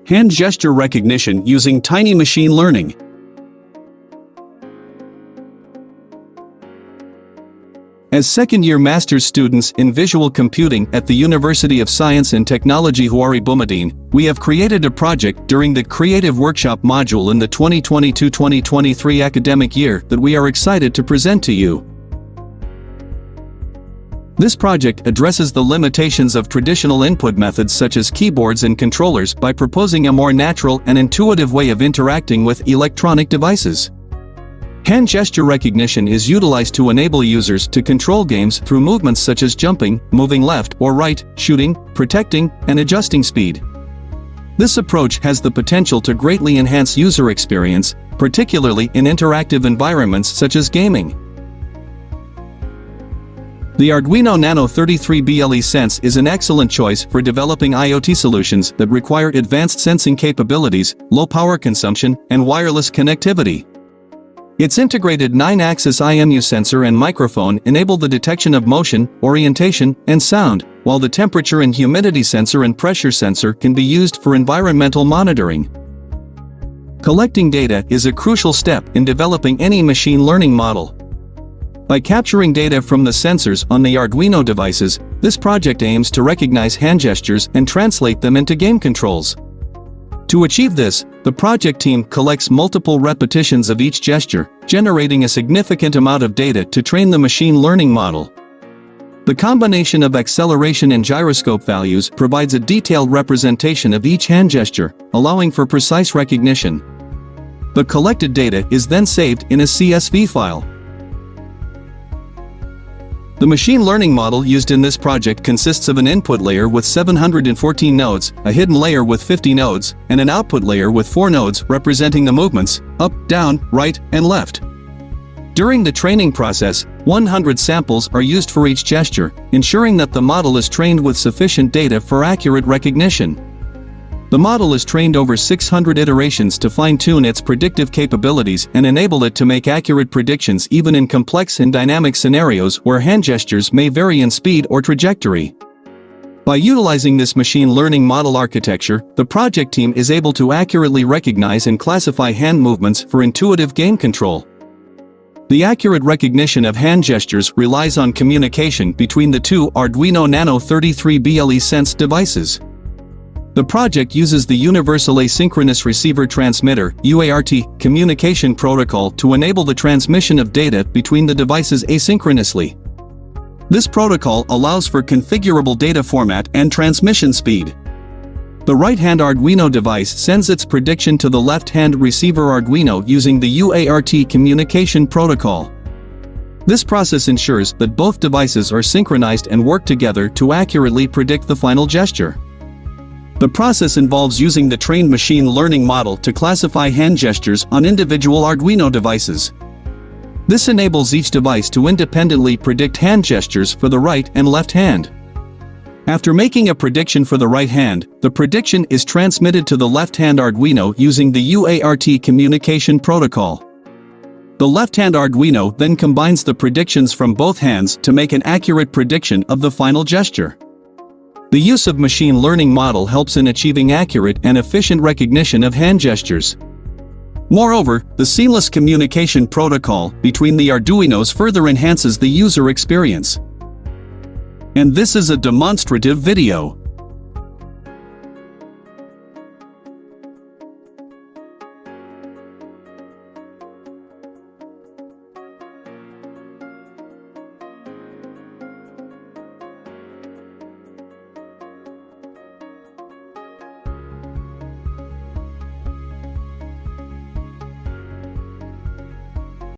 Hand gesture recognition using tiny machine learning. As second-year master's students in visual computing at the University of Science and Technology Houari Boumediene, we have created a project during the Creative Workshop module in the 2022-2023 academic year that we are excited to present to you. This project addresses the limitations of traditional input methods such as keyboards and controllers by proposing a more natural and intuitive way of interacting with electronic devices. Hand gesture recognition is utilized to enable users to control games through movements such as jumping, moving left or right, shooting, protecting, and adjusting speed. This approach has the potential to greatly enhance user experience, particularly in interactive environments such as gaming. The Arduino Nano 33BLE Sense is an excellent choice for developing IoT solutions that require advanced sensing capabilities, low power consumption, and wireless connectivity. Its integrated 9-axis IMU sensor and microphone enable the detection of motion, orientation, and sound, while the temperature and humidity sensor and pressure sensor can be used for environmental monitoring. Collecting data is a crucial step in developing any machine learning model. By capturing data from the sensors on the Arduino devices, this project aims to recognize hand gestures and translate them into game controls. To achieve this, the project team collects multiple repetitions of each gesture, generating a significant amount of data to train the machine learning model. The combination of acceleration and gyroscope values provides a detailed representation of each hand gesture, allowing for precise recognition. The collected data is then saved in a CSV file. The machine learning model used in this project consists of an input layer with 714 nodes, a hidden layer with 50 nodes, and an output layer with 4 nodes representing the movements up, down, right, and left. During the training process, 100 samples are used for each gesture, ensuring that the model is trained with sufficient data for accurate recognition. The model is trained over 600 iterations to fine-tune its predictive capabilities and enable it to make accurate predictions even in complex and dynamic scenarios where hand gestures may vary in speed or trajectory. By utilizing this machine learning model architecture, the project team is able to accurately recognize and classify hand movements for intuitive game control. The accurate recognition of hand gestures relies on communication between the two Arduino Nano 33BLE Sense devices. The project uses the Universal Asynchronous Receiver Transmitter (UART) communication protocol to enable the transmission of data between the devices asynchronously. This protocol allows for configurable data format and transmission speed. The right-hand Arduino device sends its prediction to the left-hand receiver Arduino using the UART communication protocol. This process ensures that both devices are synchronized and work together to accurately predict the final gesture. The process involves using the trained machine learning model to classify hand gestures on individual Arduino devices. This enables each device to independently predict hand gestures for the right and left hand. After making a prediction for the right hand, the prediction is transmitted to the left-hand Arduino using the UART communication protocol. The left-hand Arduino then combines the predictions from both hands to make an accurate prediction of the final gesture. The use of machine learning model helps in achieving accurate and efficient recognition of hand gestures. Moreover, the seamless communication protocol between the Arduinos further enhances the user experience. And this is a demonstrative video.